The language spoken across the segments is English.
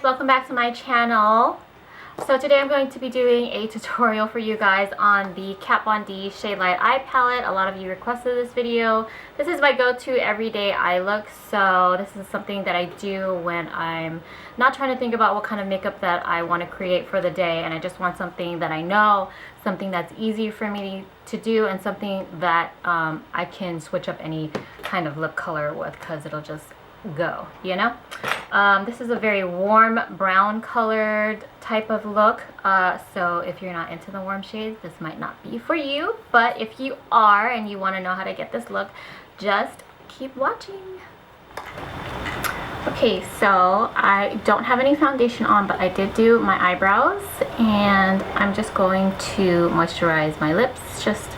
welcome back to my channel. So today I'm going to be doing a tutorial for you guys on the Kat Von D Shade Light Eye Palette. A lot of you requested this video. This is my go-to everyday eye look, so this is something that I do when I'm not trying to think about what kind of makeup that I want to create for the day, and I just want something that I know, something that's easy for me to do, and something that I can switch up any kind of lip color with, because it'll just go, you know. This is a very warm brown colored type of look, so if you're not into the warm shades, this might not be for you, but if you are and you want to know how to get this look, just keep watching. Okay, so I don't have any foundation on, but I did do my eyebrows, and I'm just going to moisturize my lips just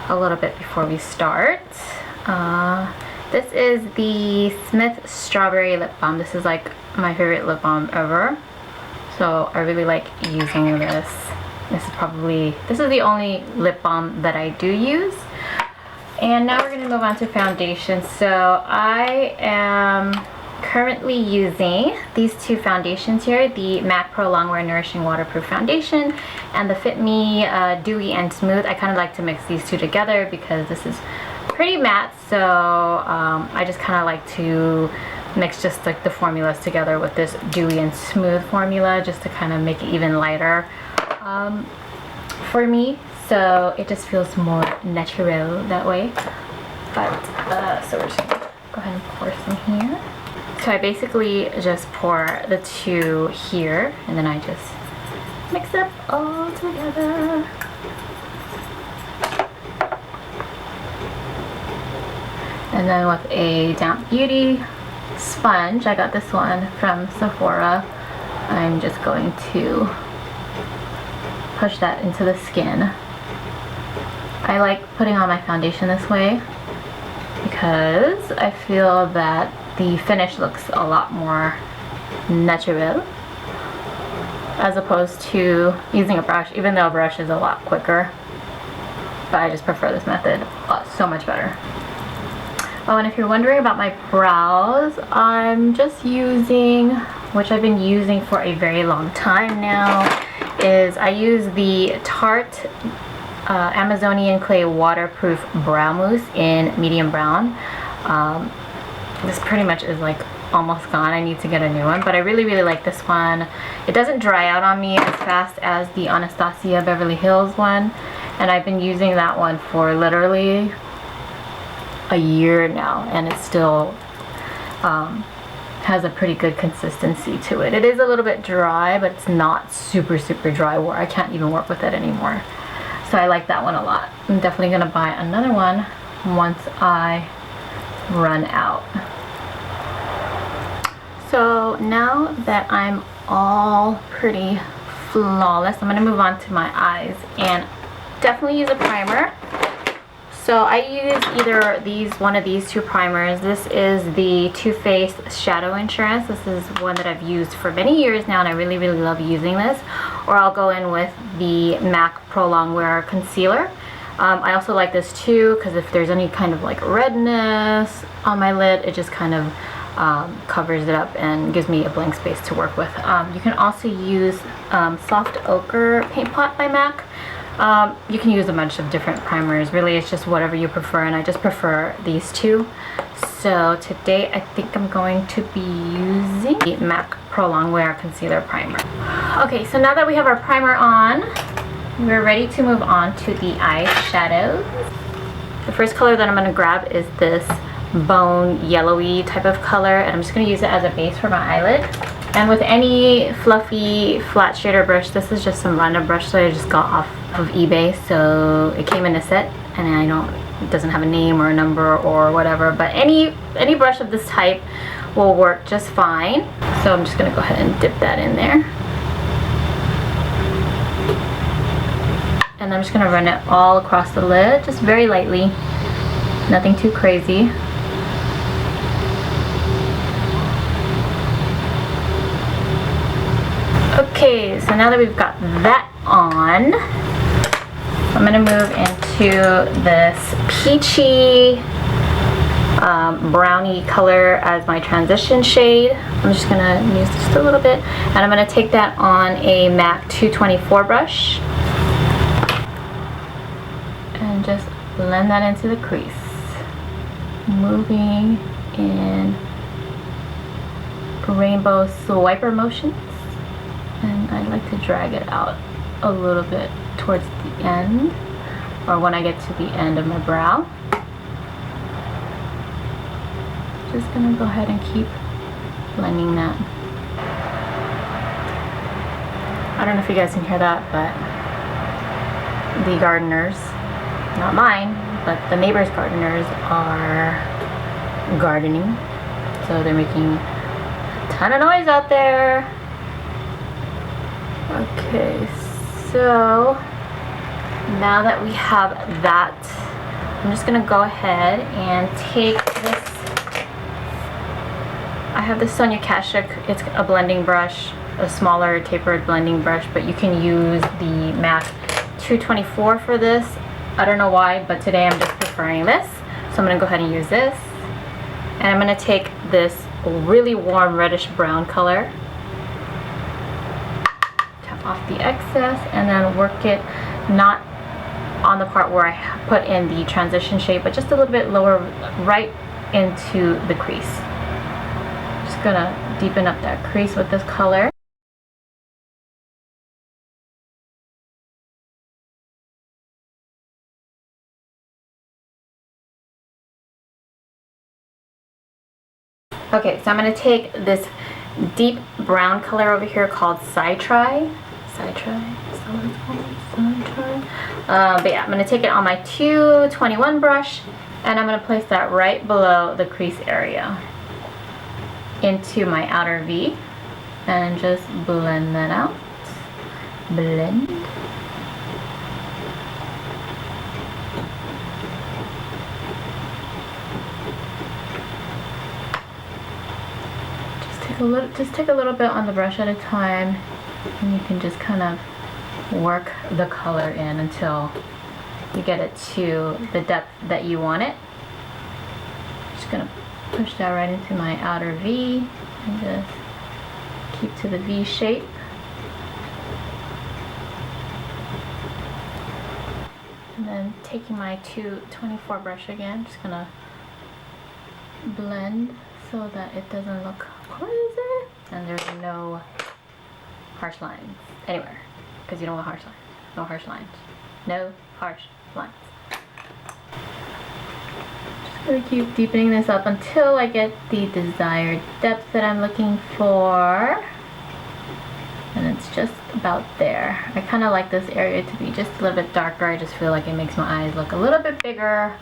a little bit before we start. This is the Smith Strawberry Lip Balm. This is like my favorite lip balm ever. So I really like using this. This is the only lip balm that I do use. And now we're going to move on to foundation. So I am currently using these two foundations here, the MAC Prolongwear Nourishing Waterproof Foundation and the Fit Me Dewy and Smooth. I kind of like to mix these two together because this is pretty matte, so I just kind of like to mix just like the formulas together with this dewy and smooth formula just to kind of make it even lighter for me, so it just feels more natural that way. But so we're just gonna go ahead and pour some here. So I basically just pour the two here, and then I just mix it all together. And then with a Damp Beauty sponge, I got this one from Sephora, I'm just going to push that into the skin. I like putting on my foundation this way because I feel that the finish looks a lot more natural as opposed to using a brush, even though a brush is a lot quicker. But I just prefer this method so much better. Oh, and if you're wondering about my brows, I'm just using, which I've been using for a very long time now, is I use the Tarte Amazonian Clay Waterproof Brow Mousse in medium brown. This pretty much is like almost gone. I need to get a new one, but I really like this one. It doesn't dry out on me as fast as the Anastasia Beverly Hills one, and I've been using that one for literally a year now, and it still has a pretty good consistency to it. It is a little bit dry, but it's not super dry where I can't even work with it anymore. So I like that one a lot. I'm definitely gonna buy another one once I run out. So now that I'm all pretty flawless, I'm gonna move on to my eyes and definitely use a primer. So I use either one of these two primers. This is the Too Faced Shadow Insurance. This is one that I've used for many years now, and I really love using this. Or I'll go in with the MAC Prolongwear Concealer. I also like this too because if there's any kind of like redness on my lid, it just kind of covers it up and gives me a blank space to work with. You can also use Soft Ochre Paint Pot by MAC. You can use a bunch of different primers. Really, it's just whatever you prefer, and I just prefer these two. So today I think I'm going to be using the MAC Prolongwear Concealer Primer. Okay, so now that we have our primer on, we're ready to move on to the eyeshadows. The first color that I'm going to grab is this bone yellowy type of color, and I'm just going to use it as a base for my eyelid. And with any fluffy flat shader brush, this is just some random brush that I just got off of eBay, so it came in a set, and it doesn't have a name or a number or whatever, but any brush of this type will work just fine. So I'm just gonna go ahead and dip that in there, and I'm just gonna run it all across the lid, just very lightly, nothing too crazy. Okay, so now that we've got that on, I'm going to move into this peachy brownie color as my transition shade. I'm just gonna use just a little bit, and I'm gonna take that on a MAC 224 brush and just blend that into the crease, moving in rainbow swiper motions, and I like to drag it out a little bit towards the end, or when I get to the end of my brow. Just gonna go ahead and keep blending that. I don't know if you guys can hear that, but the gardeners, not mine, but the neighbors' gardeners are gardening, so they're making a ton of noise out there. Okay, so now that we have that, I'm just gonna go ahead and take this. I have the Sonia Kashuk. It's a blending brush, a smaller tapered blending brush, but you can use the MAC 224 for this. I don't know why, but today I'm just preferring this, so I'm gonna go ahead and use this. And I'm gonna take this really warm reddish brown color, tap off the excess, and then work it not on the part where I put in the transition shade, but just a little bit lower, right into the crease. Just gonna deepen up that crease with this color. Okay, so I'm going to take this deep brown color over here called Citri. Citri? Is that what it's called? Citri? But yeah, I'm going to take it on my 221 brush, and I'm going to place that right below the crease area into my outer V, and just blend that out. Blend. Just take a little bit on the brush at a time, and you can just kind of work the color in until you get it to the depth that you want it. Just gonna push that right into my outer V and just keep to the V shape. And then taking my 224 brush again, just gonna blend so that it doesn't look crazy and there's no harsh lines anywhere, because you don't want harsh lines. No harsh lines. No harsh lines. Just gonna keep deepening this up until I get the desired depth that I'm looking for, and it's just about there. I kind of like this area to be just a little bit darker. I just feel like it makes my eyes look a little bit bigger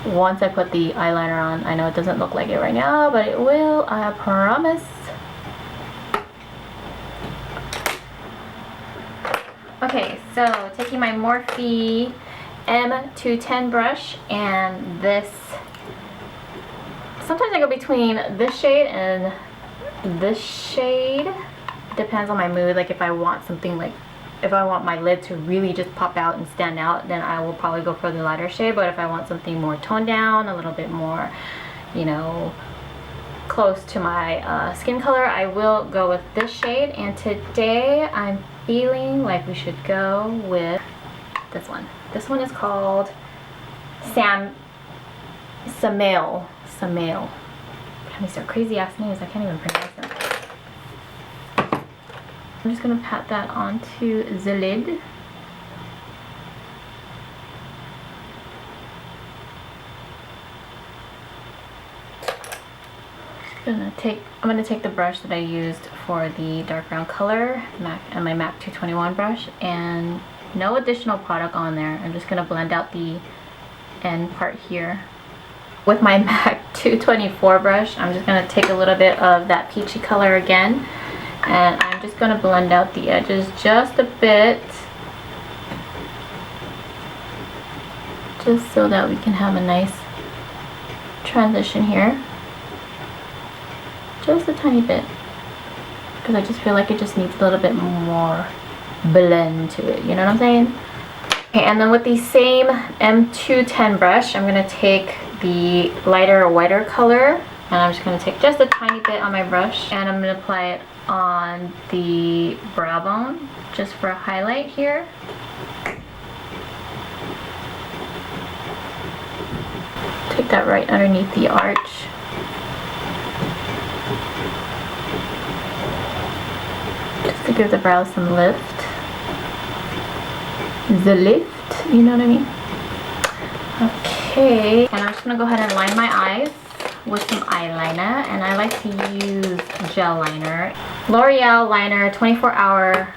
once I put the eyeliner on. I know it doesn't look like it right now, but it will, I promise. Okay, so taking my Morphe M210 brush and this, sometimes I go between this shade and this shade. Depends on my mood. Like if I want something like, if I want my lid to really just pop out and stand out, then I will probably go for the lighter shade. But if I want something more toned down, a little bit more, you know, close to my skin color, I will go with this shade. And today I'm feeling like we should go with this one. This one is called Samael. God, these are crazy ass names. I can't even pronounce them. I'm just going to pat that onto the lid. I'm going to take the brush that I used for the dark brown color, and my MAC 221 brush, and no additional product on there. I'm just going to blend out the end part here. With my MAC 224 brush, I'm just going to take a little bit of that peachy color again, and I'm just going to blend out the edges just a bit, just so that we can have a nice transition here. Just a tiny bit, because I just feel like it just needs a little bit more blend to it, you know what I'm saying? Okay, and then with the same M210 brush, I'm going to take the lighter, whiter color. And I'm just going to take just a tiny bit on my brush and I'm going to apply it on the brow bone just for a highlight here. Take that right underneath the arch. Just to give the brow some lift. The lift, you know what I mean? Okay, and I'm just going to go ahead and line my eyes with some eyeliner, and I like to use gel liner. L'Oreal liner, 24-hour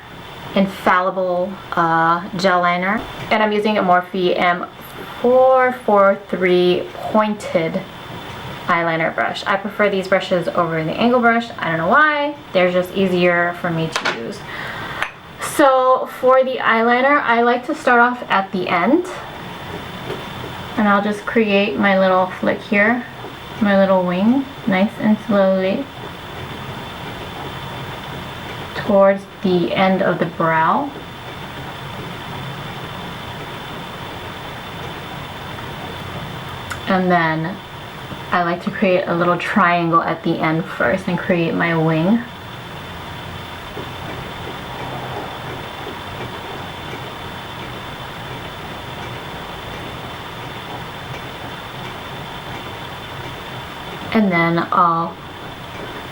Infallible gel liner, and I'm using a Morphe M443 pointed eyeliner brush. I prefer these brushes over the angle brush. I don't know why. They're just easier for me to use. So for the eyeliner, I like to start off at the end, and I'll just create my little flick here, my little wing, nice and slowly towards the end of the brow. And then I like to create a little triangle at the end first and create my wing. And then I'll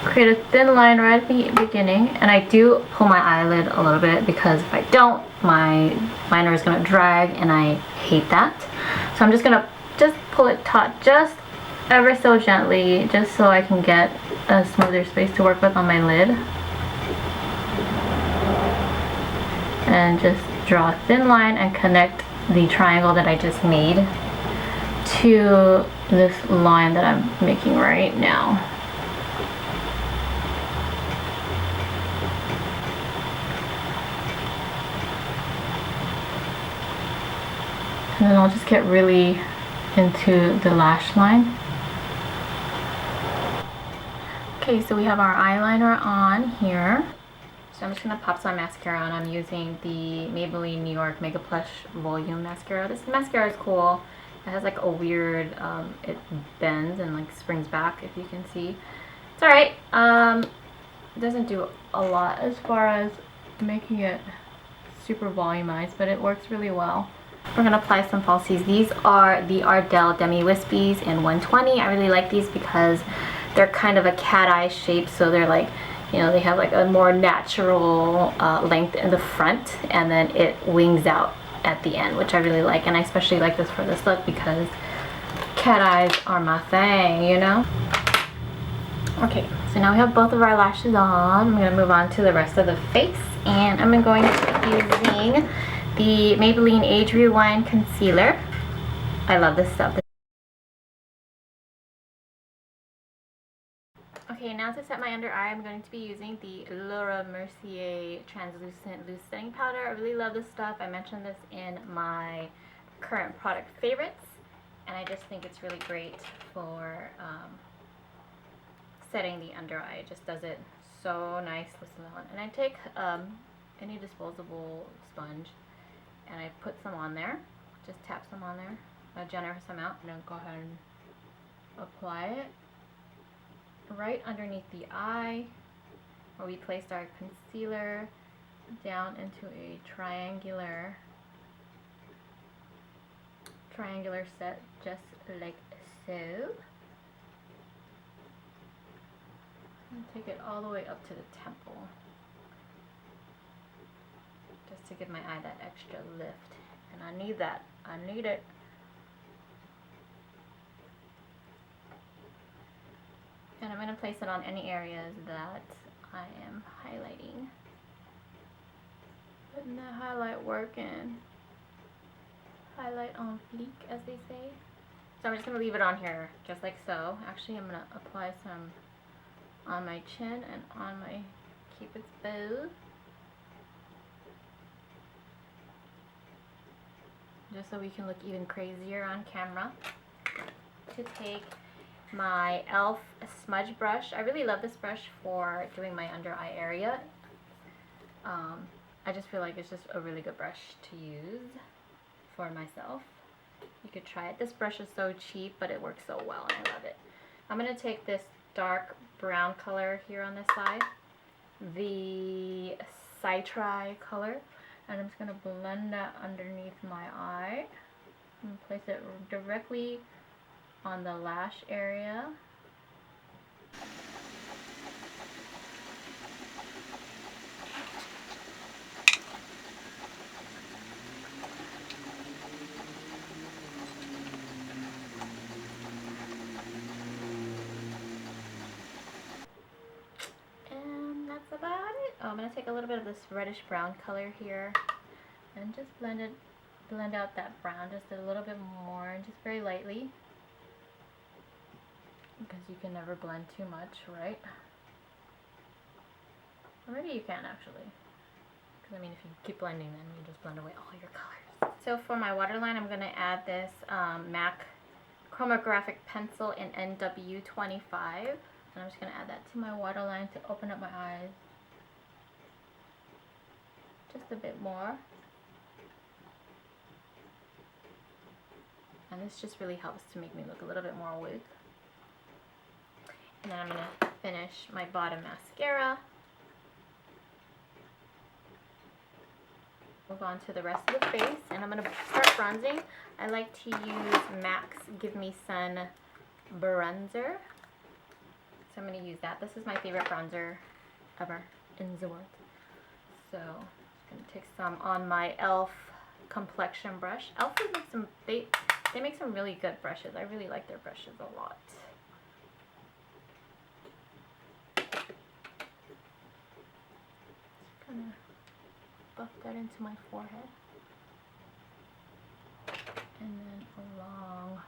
create a thin line right at the beginning, and I do pull my eyelid a little bit because if I don't, my liner is going to drag and I hate that. So I'm just going to pull it taut just ever so gently, just so I can get a smoother space to work with on my lid. And just draw a thin line and connect the triangle that I just made to this line that I'm making right now. And then I'll just get really into the lash line. Okay, so we have our eyeliner on here. So I'm just going to pop some mascara on. I'm using the Maybelline New York Mega Plush Volume Mascara. This mascara is cool. It has like a weird, it bends and like springs back, if you can see. It's alright. It doesn't do a lot as far as making it super volumized, but it works really well. We're going to apply some falsies. These are the Ardell Demi Wispies in 120. I really like these because they're kind of a cat eye shape, so they're like, you know, they have like a more natural length in the front, and then it wings out at the end, which I really like. And I especially like this for this look because cat eyes are my thing, you know? Okay, so now we have both of our lashes on. I'm going to move on to the rest of the face, and I'm going to be using the Maybelline Age Rewind Concealer. I love this stuff. Okay, now to set my under eye, I'm going to be using the Laura Mercier Translucent Loose Setting Powder. I really love this stuff. I mentioned this in my current product favorites, and I just think it's really great for setting the under eye. It just does it so nicely. And I take any disposable sponge, and I put some on there, just tap some on there, a generous amount, and then go ahead and apply it right underneath the eye where we placed our concealer, down into a triangular set, just like so. And take it all the way up to the temple, just to give my eye that extra lift. And I need that. I need it. And I'm going to place it on any areas that I am highlighting. Putting that highlight work in. Highlight on fleek, as they say. So I'm just going to leave it on here, just like so. Actually, I'm going to apply some on my chin and on my Cupid's bow. Just so we can look even crazier on camera. To take my e.l.f. smudge brush. I really love this brush for doing my under eye area. I just feel like it's just a really good brush to use for myself. You could try it. This brush is so cheap, but it works so well and I love it. I'm going to take this dark brown color here on this side, the Citri color, and I'm just going to blend that underneath my eye and place it directly on the lash area. About it. Oh, I'm going to take a little bit of this reddish brown color here and just blend out that brown just a little bit more, and just very lightly, because you can never blend too much, right? Or maybe you can actually, because I mean if you keep blending then you just blend away all your colors. So for my waterline I'm going to add this MAC Chromographic Pencil in NW25. And I'm just going to add that to my waterline to open up my eyes just a bit more. And this just really helps to make me look a little bit more awake. And then I'm going to finish my bottom mascara. Move on to the rest of the face, and I'm going to start bronzing. I like to use MAC's Give Me Sun Bronzer. So I'm going to use that. This is my favorite bronzer ever in the world. So I'm going to take some on my e.l.f. complexion brush. e.l.f. makes some, they make some really good brushes. I really like their brushes a lot. Just kind of buff that into my forehead. And then along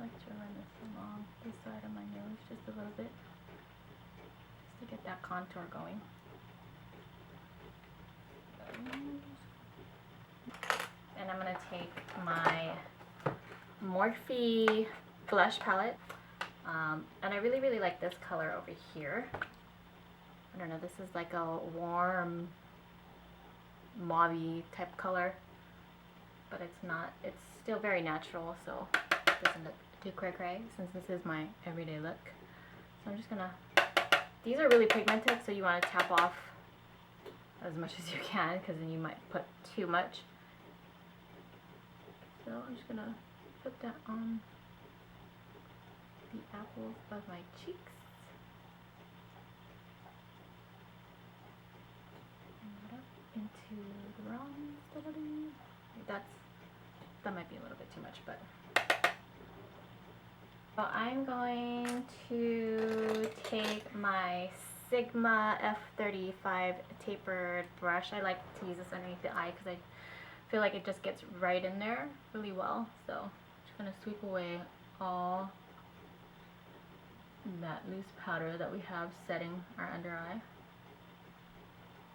like to run this along the side of my nose just a little bit, just to get that contour going. And I'm going to take my Morphe blush palette, and I really like this color over here. I don't know, this is like a warm mauve type color, but it's not, it's still very natural, so it doesn't look too cray-cray since this is my everyday look. So I'm just gonna, these are really pigmented, so you want to tap off as much as you can, because then you might put too much. So I'm just gonna put that on the apples of my cheeks. And up into the bronze. That might be a little bit too much, but so I'm going to take my Sigma F35 tapered brush. I like to use this underneath the eye because I feel like it just gets right in there really well. So I'm just going to sweep away all that loose powder that we have setting our under eye.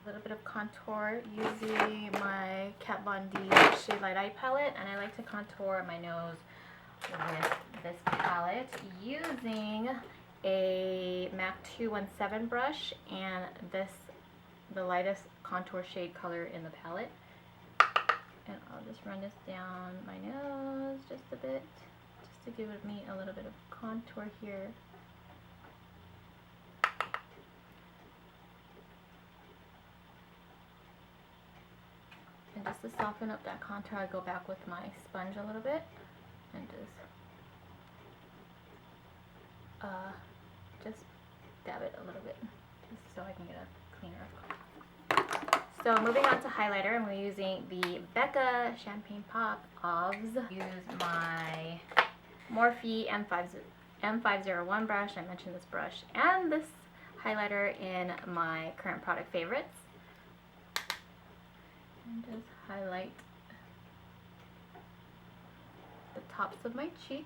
A little bit of contour using my Kat Von D Shade Light Eye palette, and I like to contour my nose with this palette using a MAC 217 brush and the lightest contour shade color in the palette. And I'll just run this down my nose just a bit, just to give me a little bit of contour here. And just to soften up that contour, I go back with my sponge a little bit and just dab it a little bit, just so I can get a cleaner. So moving on to highlighter, I'm using the Becca Champagne Pop Obs. Use my Morphe M501 brush. I mentioned this brush and this highlighter in my current product favorites. And just highlight the tops of my cheeks.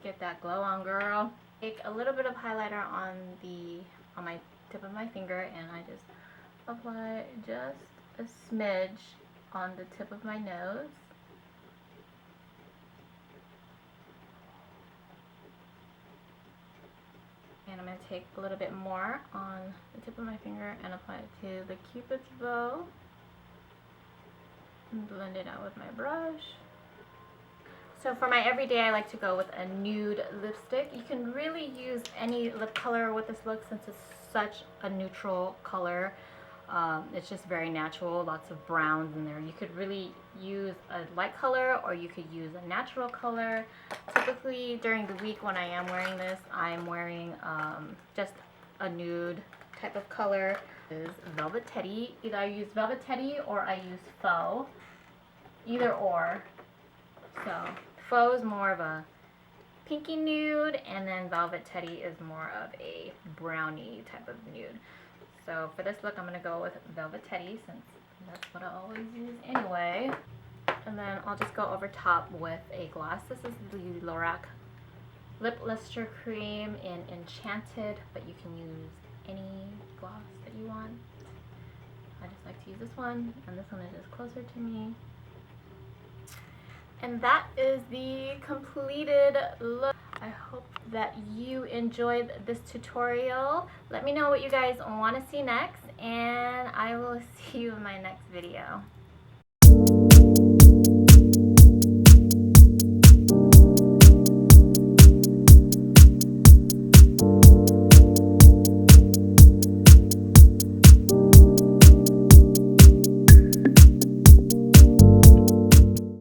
Get that glow on, girl. Take a little bit of highlighter on my tip of my finger, and I just apply just a smidge on the tip of my nose. And I'm going going to take a little bit more on the tip of my finger and apply it to the Cupid's bow. And blend it out with my brush. So for my everyday, I like to go with a nude lipstick. You can really use any lip color with this look since it's such a neutral color. It's just very natural, lots of browns in there. You could really use a light color or you could use a natural color. Typically during the week when I am wearing this, I'm wearing just a nude type of color. This is Velvet Teddy. Either I use Velvet Teddy or I use Faux. Either or. So Faux is more of a pinky nude, and then Velvet Teddy is more of a brownie type of nude. So for this look, I'm going to go with Velvet Teddy since that's what I always use anyway. And then I'll just go over top with a gloss. This is the Loreal Lip Luster Cream in Enchanted, but you can use any gloss that you want. I just like to use this one, and this one is just closer to me. And that is the completed look. I hope that you enjoyed this tutorial. Let me know what you guys want to see next, and I will see you in my next video.